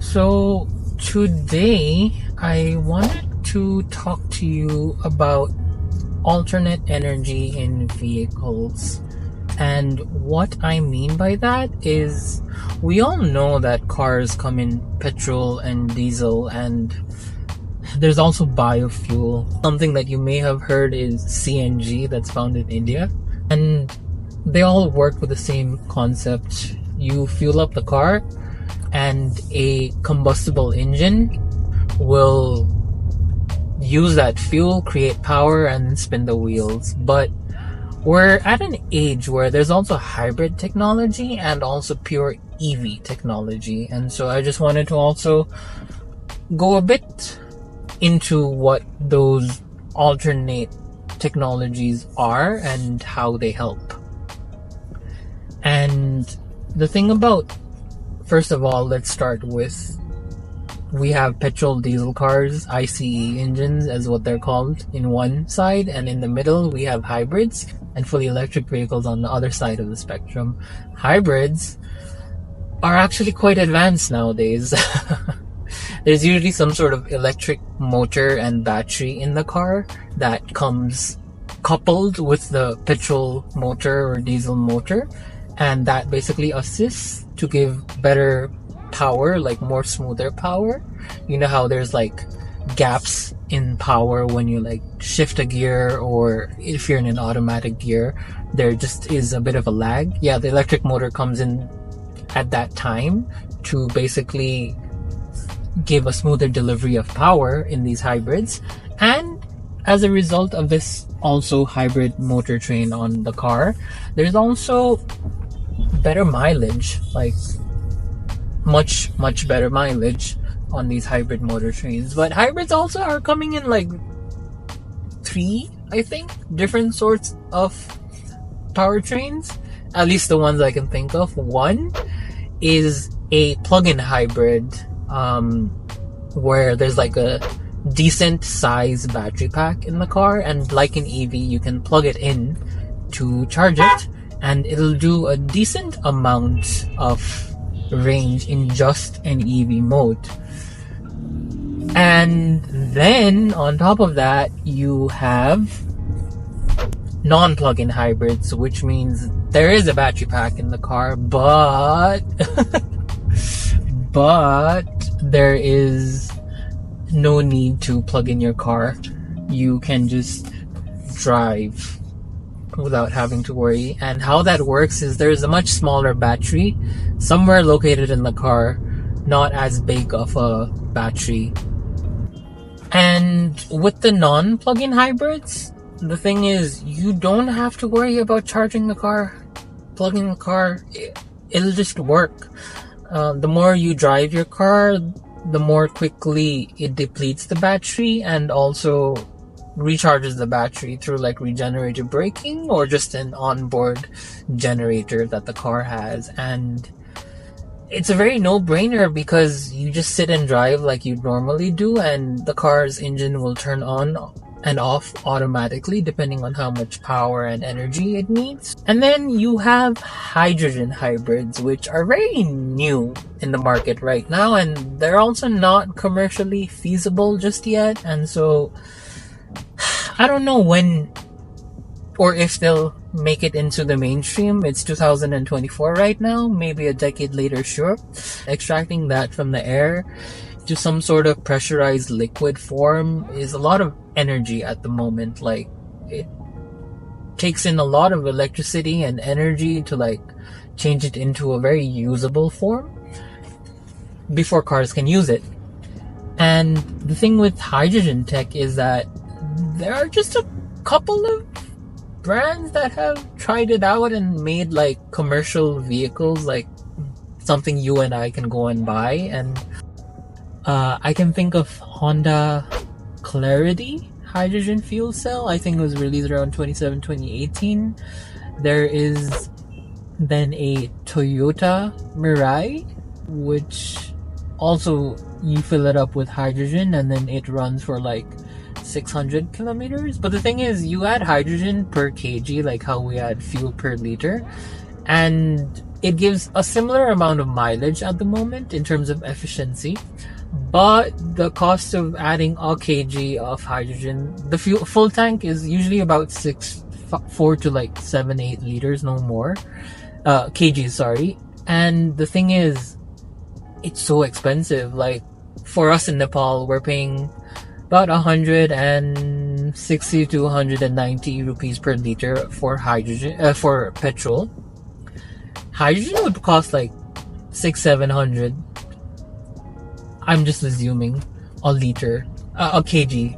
So, today I wanted to talk to you about alternate energy in vehicles. And what I mean by that is we all know that cars come in petrol and diesel, and there's also biofuel. Something that you may have heard is CNG, that's found in India. And they all work with the same concept. You fuel up the car, and a combustible engine will use that fuel, create power, and spin the wheels. But we're at an age where there's also hybrid technology and also pure EV technology. And so I just wanted to also go a bit into what those alternate technologies are and how they help. And the thing about, first of all, let's start with, we have petrol diesel cars, ICE engines as what they're called, in one side, and in the middle we have hybrids and fully electric vehicles on the other side of the spectrum. Hybrids are actually quite advanced nowadays. There's usually some sort of electric motor and battery in the car that comes coupled with the petrol motor or diesel motor, and that basically assists to give better power, like more smoother power. You know how there's like gaps in power when you like shift a gear, or if you're in an automatic gear, there just is a bit of a lag. Yeah, the electric motor comes in at that time to basically give a smoother delivery of power in these hybrids. And as a result of this also hybrid motor train on the car, there's also better mileage, like much better mileage on these hybrid motor trains. But hybrids also are coming in like 3, I think, different sorts of powertrains, at least the ones I can think of. One is a plug-in hybrid, where there's like a decent size battery pack in the car, and like an EV you can plug it in to charge it, and it'll do a decent amount of range in just an EV mode. And then on top of that you have non-plug-in hybrids, which means there is a battery pack in the car, but there is no need to plug in your car. You can just drive without having to worry. And how that works is there's a much smaller battery somewhere located in the car, not as big of a battery. And with the non-plug-in hybrids, the thing is you don't have to worry about charging the car, plugging the car. It'll just work. The more you drive your car, the more quickly it depletes the battery and also recharges the battery through like regenerative braking or just an onboard generator that the car has. And it's a very no-brainer because you just sit and drive like you normally do, and the car's engine will turn on and off automatically depending on how much power and energy it needs. And then you have hydrogen hybrids, which are very new in the market right now, and they're also not commercially feasible just yet. And so I don't know when or if they'll make it into the mainstream. It's 2024 right now, maybe a decade later, sure. Extracting that from the air to some sort of pressurized liquid form is a lot of energy at the moment. Like, it takes in a lot of electricity and energy to like change it into a very usable form before cars can use it. And the thing with hydrogen tech is that there are just a couple of brands that have tried it out and made like commercial vehicles, like something you and I can go and buy. And I can think of Honda Clarity hydrogen fuel cell. I think it was released around 2018. There is then a Toyota Mirai, which also you fill it up with hydrogen and then it runs for like 600 kilometers. But the thing is, you add hydrogen per kg, like how we add fuel per liter, and it gives a similar amount of mileage at the moment in terms of efficiency, but the cost of adding a kg of hydrogen, the full tank is usually about 4 to like 7-8 liters, no more, kg, sorry. And the thing is, it's so expensive. Like for us in Nepal, we're paying about 160 to 190 rupees per liter for hydrogen, for petrol. Hydrogen would cost like 600-700. I'm just assuming a liter, a kg,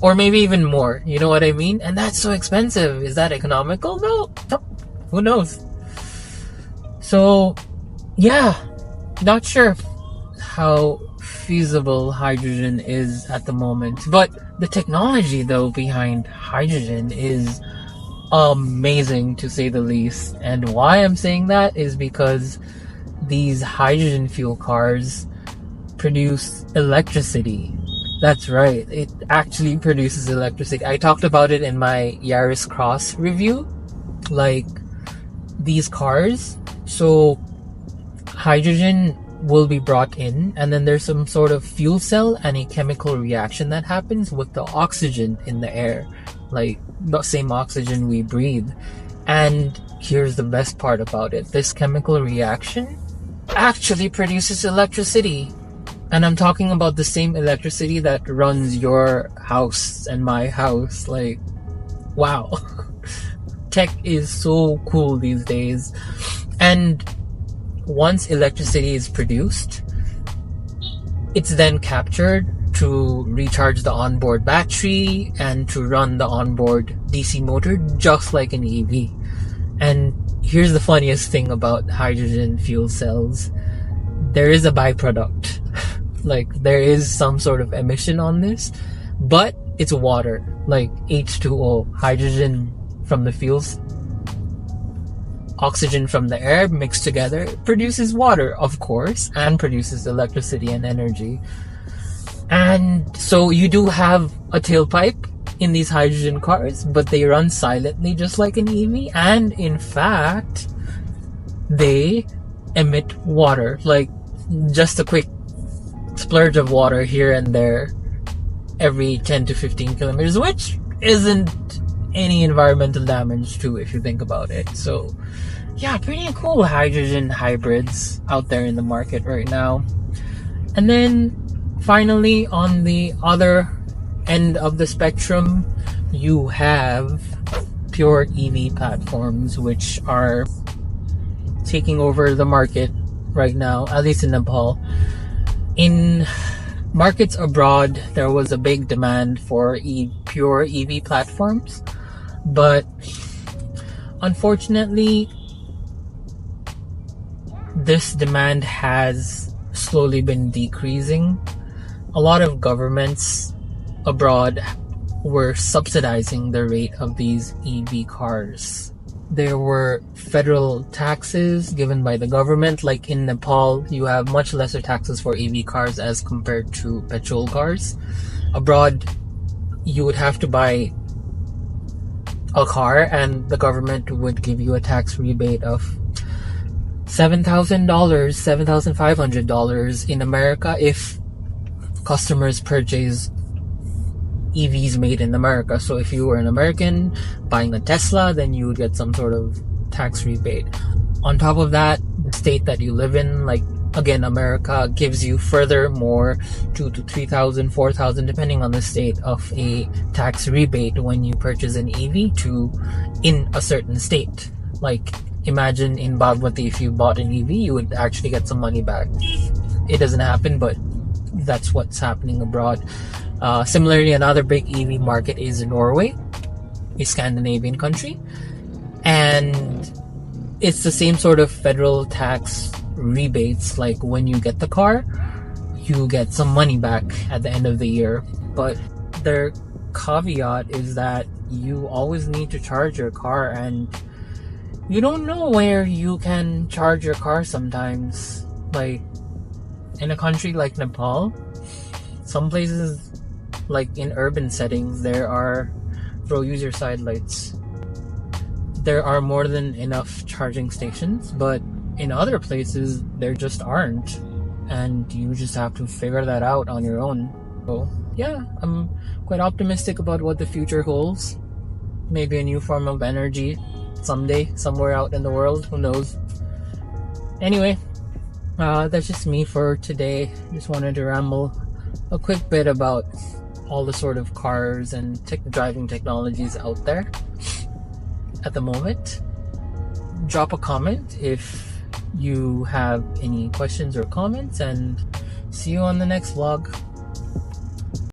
or maybe even more. You know what I mean? And that's so expensive. Is that economical? No. Who knows? So, yeah, not sure how feasible hydrogen is at the moment. But the technology, though, behind hydrogen is amazing, to say the least. And why I'm saying that is because these hydrogen fuel cars produce electricity. That's right, it actually produces electricity. I talked about it in my Yaris Cross review. Like, these cars, so hydrogen will be brought in, and then there's some sort of fuel cell and a chemical reaction that happens with the oxygen in the air, like the same oxygen we breathe. And here's the best part about it: this chemical reaction actually produces electricity. And I'm talking about the same electricity that runs your house and my house. Like, wow. Tech is so cool these days. And once electricity is produced, it's then captured to recharge the onboard battery and to run the onboard DC motor, just like an EV. And here's the funniest thing about hydrogen fuel cells: there is a byproduct. Like, there is some sort of emission on this, but it's water, like H2O, hydrogen from the fuels, oxygen from the air mixed together produces water, of course, and produces electricity and energy. And so you do have a tailpipe in these hydrogen cars, but they run silently just like an EV. And in fact, they emit water, like just a quick splurge of water here and there every 10 to 15 kilometers, which isn't any environmental damage too, if you think about it. So yeah, pretty cool hydrogen hybrids out there in the market right now. And then finally, on the other end of the spectrum, you have pure EV platforms, which are taking over the market right now, at least in Nepal. In markets abroad, there was a big demand for pure EV platforms, but unfortunately, this demand has slowly been decreasing. A lot of governments abroad were subsidizing the rate of these EV cars. There were federal taxes given by the government. Like in Nepal, you have much lesser taxes for EV cars as compared to petrol cars. Abroad, you would have to buy a car and the government would give you a tax rebate of $7,000, $7,500 in America if customers purchase EVs made in America. So if you were an American buying a Tesla, then you would get some sort of tax rebate. On top of that, the state that you live in, like again, America, gives you further more, 2,000 to 3,000, 4,000, depending on the state, of a tax rebate when you purchase an EV in a certain state. Like, imagine in Bagmati, if you bought an EV, you would actually get some money back. It doesn't happen, but that's what's happening abroad. Similarly, another big EV market is Norway, a Scandinavian country, and it's the same sort of federal tax rebates. Like when you get the car, you get some money back at the end of the year, but their caveat is that you always need to charge your car, and you don't know where you can charge your car sometimes. Like in a country like Nepal, some places, like in urban settings, there are, bro, use your side lights. There are more than enough charging stations, but in other places there just aren't, and you just have to figure that out on your own. So yeah, I'm quite optimistic about what the future holds. Maybe a new form of energy someday, somewhere out in the world, who knows. Anyway, that's just me for today. Just wanted to ramble a quick bit about all the sort of cars and driving technologies out there at the moment. Drop a comment if you have any questions or comments, and see you on the next vlog.